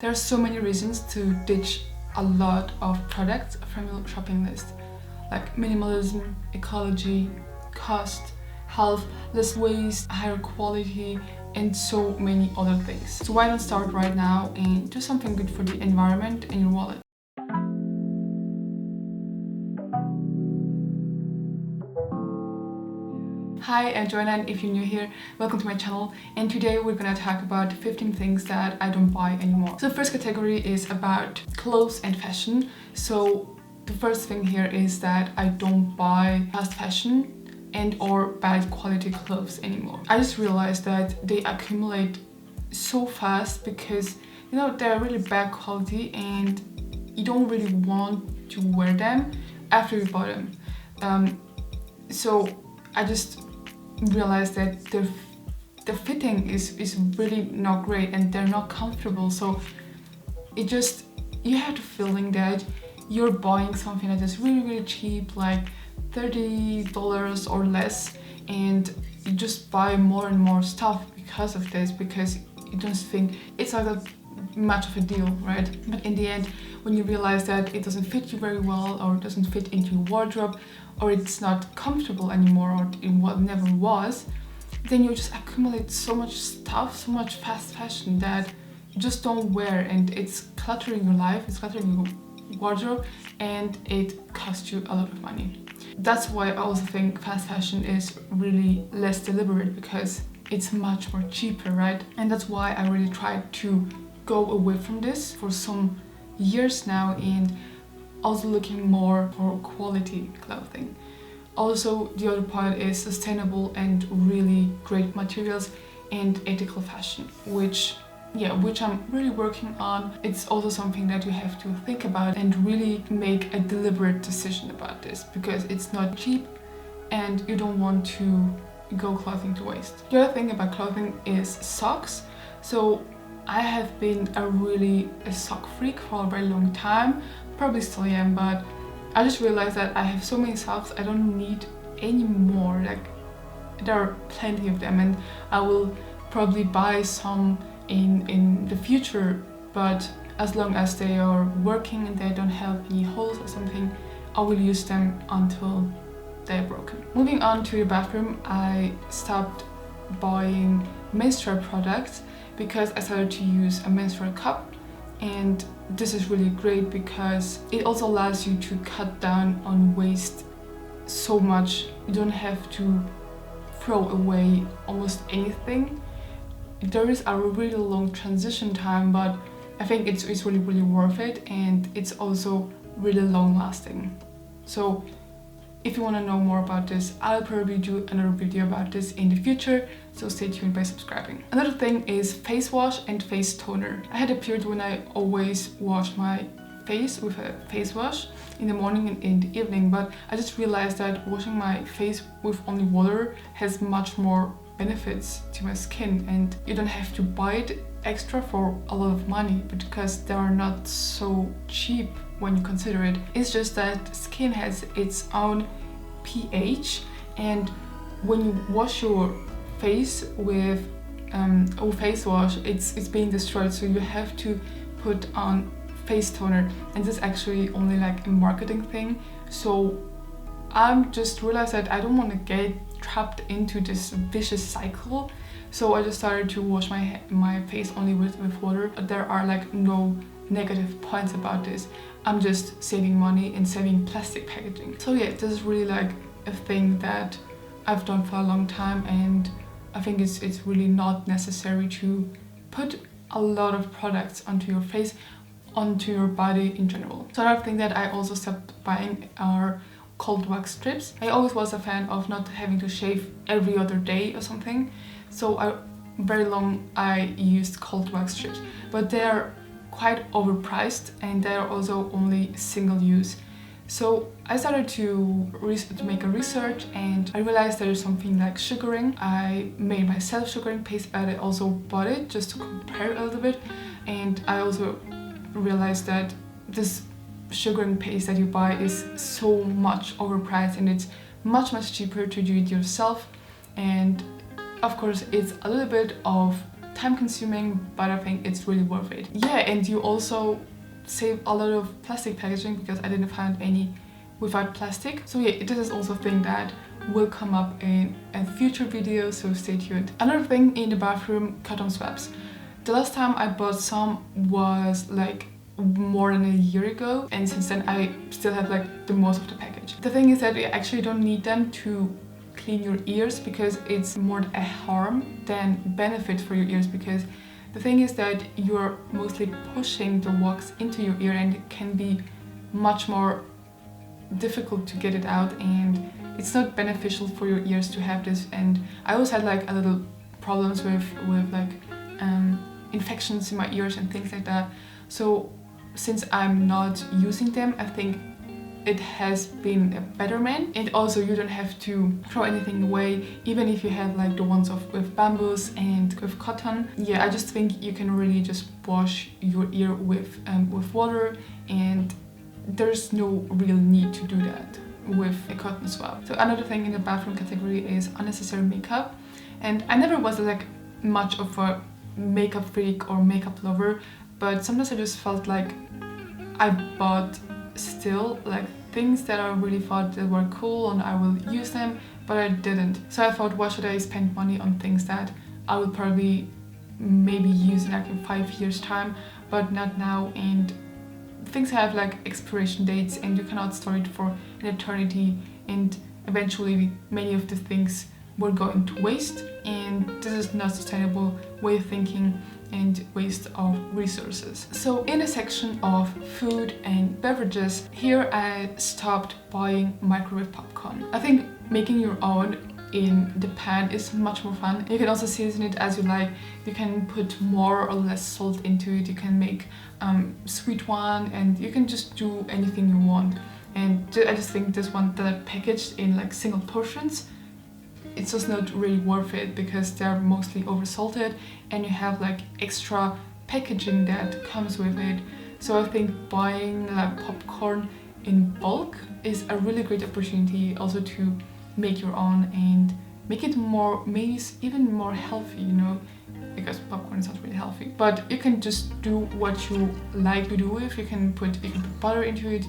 There are so many reasons to ditch a lot of products from your shopping list, like minimalism, ecology, cost, health, less waste, higher quality, and so many other things. So why not start right now and do something good for the environment and your wallet? Hi, I'm Joanna, and if you're new here, welcome to my channel. And today we're gonna talk about 15 things that I don't buy anymore. So the first category is about clothes and fashion. So the first thing here is that I don't buy fast fashion and or bad quality clothes anymore. I just realized that they accumulate so fast because they're really bad quality and you don't really want to wear them after you bought them. So I just realized that the fitting is really not great and they're not comfortable. So you have the feeling that you're buying something that is really cheap, like $30 or less, and you just buy more and more stuff because of this, because you just think it's not that much of a deal, right? But in the end, when you realize that it doesn't fit you very well, or it doesn't fit into your wardrobe, or it's not comfortable anymore, or it never was, then you just accumulate so much stuff, so much fast fashion that you just don't wear, and it's cluttering your life, it's cluttering your wardrobe, and it costs you a lot of money. That's why I also think fast fashion is really less deliberate, because it's much more cheaper, right? And that's why I really tried to go away from this for some years now, and also looking more for quality clothing. Also, the other part is sustainable and really great materials and ethical fashion, which I'm really working on. It's also something that you have to think about and really make a deliberate decision about this, because it's not cheap and you don't want to go clothing to waste. The other thing about clothing is socks. So I have been a sock freak for a very long time, probably still am, but I just realized that I have so many socks, I don't need any more. Like, there are plenty of them, and I will probably buy some in the future, but as long as they are working and they don't have any holes or something, I will use them until they're broken. Moving on to your bathroom, I stopped buying menstrual products because I started to use a menstrual cup, and this is really great because it also allows you to cut down on waste so much. You don't have to throw away almost anything. There is a really long transition time, but I think it's really worth it, and it's also really long lasting. So if you want to know more about this, I'll probably do another video about this in the future, so stay tuned by subscribing. Another thing is face wash and face toner. I had a period when I always washed my face with a face wash in the morning and in the evening, but I just realized that washing my face with only water has much more benefits to my skin, and you don't have to buy it extra for a lot of money, because they are not so cheap when you consider it. It's just that skin has its own pH, and when you wash your face with a face wash, it's being destroyed, so you have to put on face toner, and this is actually only like a marketing thing. So I'm just realized that I don't want to get trapped into this vicious cycle, so I just started to wash my face only with water. There are like no negative points about this. I'm just saving money and saving plastic packaging. So yeah, this is really like a thing that I've done for a long time, and I think it's really not necessary to put a lot of products onto your face, onto your body in general. So another thing that I also stopped buying are cold wax strips. I always was a fan of not having to shave every other day or something, so very long I used cold wax strips, but they are quite overpriced and they are also only single use. So I started to make a research, and I realized there is something like sugaring. I made myself sugaring paste, but I also bought it just to compare a little bit, and I also realized that this sugaring paste that you buy is so much overpriced, and it's much cheaper to do it yourself. And of course it's a little bit of time consuming, but I think it's really worth it. Yeah, and you also save a lot of plastic packaging because I didn't find any without plastic. So yeah, this is also a thing that will come up in a future video, so stay tuned. Another thing in the bathroom, cotton swabs. The last time I bought some was like more than a year ago, and since then I still have like the most of the package. The thing is that you actually don't need them to clean your ears because it's more a harm than benefit for your ears, because the thing is that you're mostly pushing the wax into your ear and it can be much more difficult to get it out, and it's not beneficial for your ears to have this. And I always had like a little problems with like infections in my ears and things like that. So since I'm not using them, I think it has been a betterment. And also you don't have to throw anything away, even if you have like the ones with bamboos and with cotton. Yeah, I just think you can really just wash your ear with water, and there's no real need to do that with a cotton swab. So another thing in the bathroom category is unnecessary makeup. And I never was like much of a makeup freak or makeup lover, but sometimes I just felt like I bought still like things that I really thought that were cool and I will use them, but I didn't. So I thought, why should I spend money on things that I will probably maybe use in like in 5 years time, but not now. And things have like expiration dates and you cannot store it for an eternity, and eventually many of the things were going to waste, and this is not sustainable way of thinking and waste of resources. So in the section of food and beverages, here I stopped buying microwave popcorn. I think making your own in the pan is much more fun. You can also season it as you like. You can put more or less salt into it. You can make sweet one, and you can just do anything you want. And I just think this one that I packaged in like single portions, it's just not really worth it because they're mostly oversalted and you have like extra packaging that comes with it. So I think buying like popcorn in bulk is a really great opportunity also to make your own and make it more, maybe even more healthy, you know, because popcorn is not really healthy. But you can just do what you like to do with. You can put butter into it,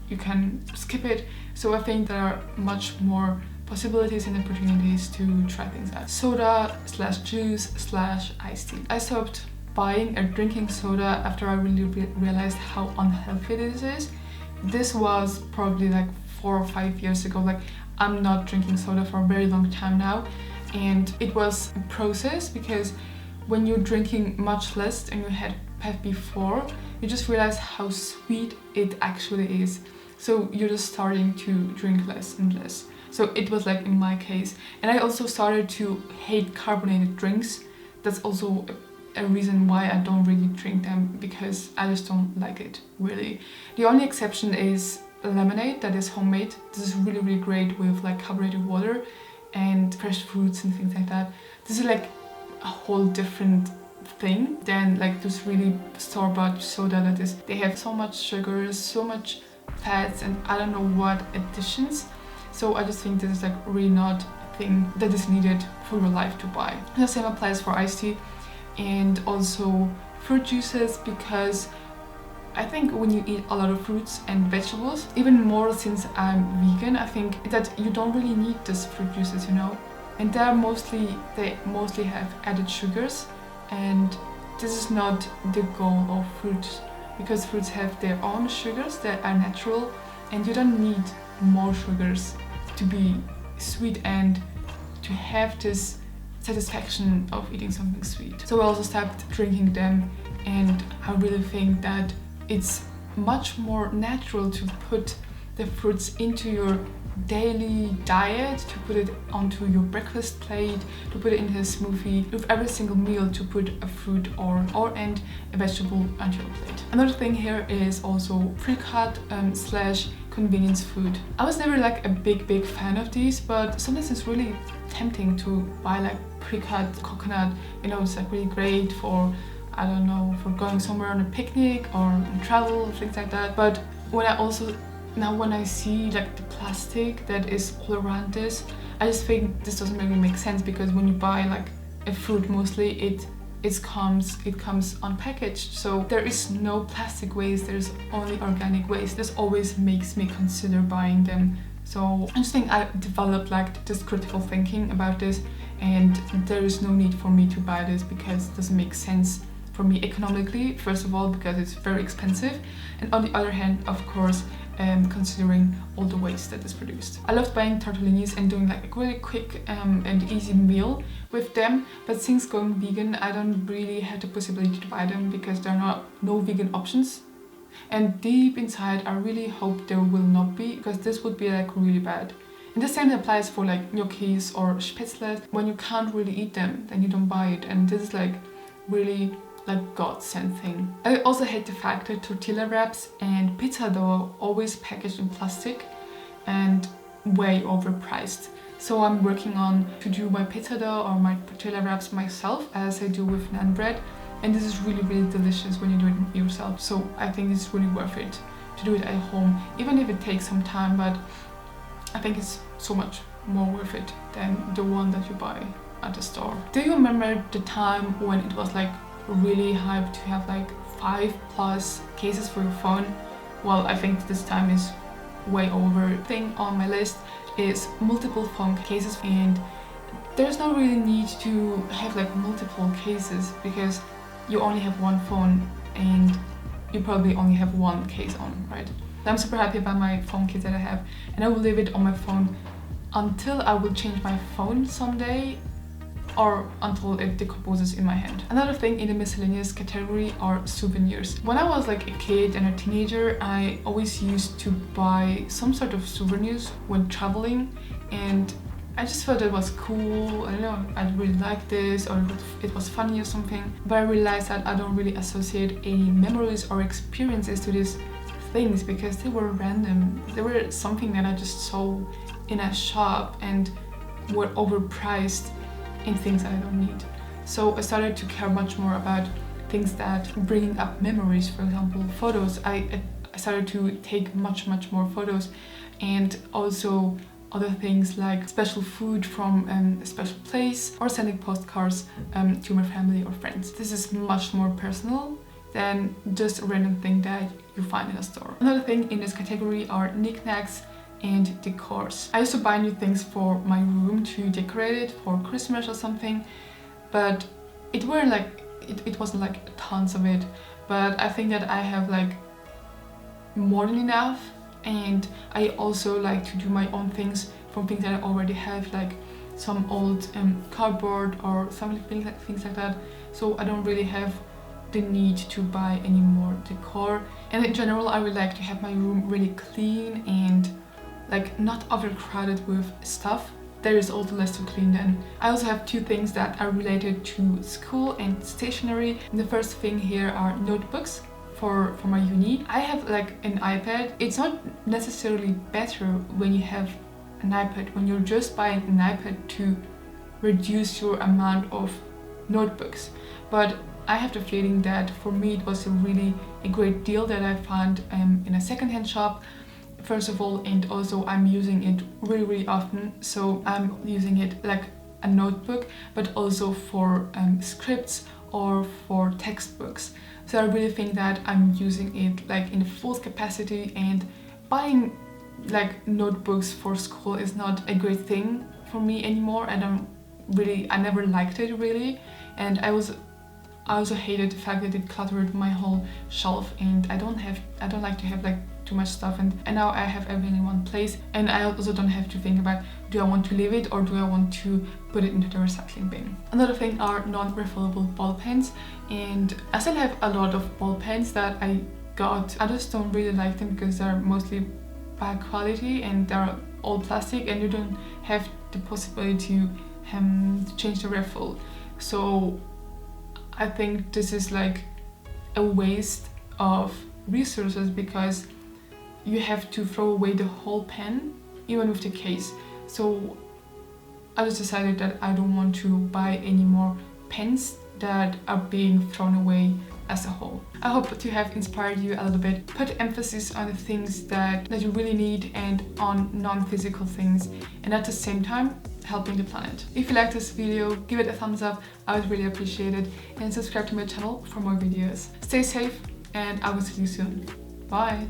you can skip it. So I think there are much more possibilities and opportunities to try things out. Soda / juice / iced tea. I stopped buying or drinking soda after I really realized how unhealthy this is. This was probably like 4 or 5 years ago. Like, I'm not drinking soda for a very long time now, and it was a process because when you're drinking much less than you had before, you just realize how sweet it actually is. So you're just starting to drink less and less. So it was like in my case. And I also started to hate carbonated drinks. That's also a reason why I don't really drink them, because I just don't like it, really. The only exception is lemonade that is homemade. This is really, really great with like carbonated water and fresh fruits and things like that. This is like a whole different thing than like this really store-bought soda that is, they have so much sugars, so much fats, and I don't know what additions. So I just think this is like really not a thing that is needed for your life to buy. The same applies for iced tea and also fruit juices, because I think when you eat a lot of fruits and vegetables, even more since I'm vegan, I think that you don't really need these fruit juices, you know. And they mostly have added sugars, and this is not the goal of fruits, because fruits have their own sugars that are natural, and you don't need more sugars to be sweet and to have this satisfaction of eating something sweet. So I also stopped drinking them, and I really think that it's much more natural to put the fruits into your daily diet, to put it onto your breakfast plate, to put it into a smoothie, with every single meal to put a fruit or and a vegetable onto your plate. Another thing here is also Precut / convenience food. I was never like a big fan of these, but sometimes it's really tempting to buy like Precut coconut. You know, it's like really great for, I don't know, for going somewhere on a picnic or on travel, things like that. But when I see like the plastic that is all around this, I just think this doesn't really make sense, because when you buy like a fruit, mostly it it comes unpackaged, so there is no plastic waste, there's only organic waste. This always makes me consider buying them. So I just think I developed like this critical thinking about this, and there is no need for me to buy this because it doesn't make sense for me economically, first of all because it's very expensive, and on the other hand, of course, considering all the waste that is produced. I loved buying tortellinis and doing like a really quick and easy meal with them, but since going vegan, I don't really have the possibility to buy them because there are no vegan options. And deep inside, I really hope there will not be, because this would be like really bad. And the same applies for like gnocchis or spätzle. When you can't really eat them, then you don't buy it. And this is like really like God-sent thing. I also hate the fact that tortilla wraps and pizza dough are always packaged in plastic and way overpriced. So I'm working on to do my pizza dough or my tortilla wraps myself, as I do with naan bread. And this is really, really delicious when you do it yourself. So I think it's really worth it to do it at home, even if it takes some time, but I think it's so much more worth it than the one that you buy at the store. Do you remember the time when it was like really hyped to have like 5+ cases for your phone? Well, I think this time is way over. Thing on my list is multiple phone cases, and there's no really need to have like multiple cases because you only have one phone and you probably only have one case on, right? I'm super happy about my phone case that I have, and I will leave it on my phone until I will change my phone someday, or until it decomposes in my hand. Another thing in the miscellaneous category are souvenirs. When I was like a kid and a teenager, I always used to buy some sort of souvenirs when traveling, and I just thought it was cool. I don't know, I really liked this, or it was funny or something. But I realized that I don't really associate any memories or experiences to these things because they were random. They were something that I just saw in a shop and were overpriced in things I don't need. So I started to care much more about things that bring up memories. For example, photos. I started to take much more photos, and also other things like special food from a special place, or sending postcards to my family or friends. This is much more personal than just a random thing that you find in a store. Another thing in this category are knickknacks and decors. I used to buy new things for my room to decorate it for Christmas or something, but it wasn't like tons of it, but I think that I have like more than enough. And I also like to do my own things from things that I already have, like some old cardboard or something things like that. So I don't really have the need to buy any more decor. And in general, I would like to have my room really clean and like not overcrowded with stuff. There is also less to clean then. I also have two things that are related to school and stationery. And the first thing here are notebooks for my uni. I have like an iPad. It's not necessarily better when you have an iPad, when you're just buying an iPad to reduce your amount of notebooks. But I have the feeling that for me it was a great deal that I found in a secondhand shop, first of all, and also I'm using it really often. So I'm using it like a notebook, but also for scripts or for textbooks. So I really think that I'm using it like in full capacity, and buying like notebooks for school is not a great thing for me anymore. I never liked it really, and I also hated the fact that it cluttered my whole shelf, and I don't like to have like too much stuff, and now I have everything in one place, and I also don't have to think about, do I want to leave it or do I want to put it into the recycling bin. Another thing are non-refillable ball pens, and I still have a lot of ball pens that I got. I just don't really like them because they're mostly bad quality and they're all plastic, and you don't have the possibility to change the refill. So I think this is like a waste of resources because you have to throw away the whole pen, even with the case. So I just decided that I don't want to buy any more pens that are being thrown away as a whole. I hope to have inspired you a little bit. Put emphasis on the things that you really need and on non-physical things, and at the same time helping the planet. If you like this video, give it a thumbs up, I would really appreciate it, and subscribe to my channel for more videos. Stay safe, and I will see you soon. Bye!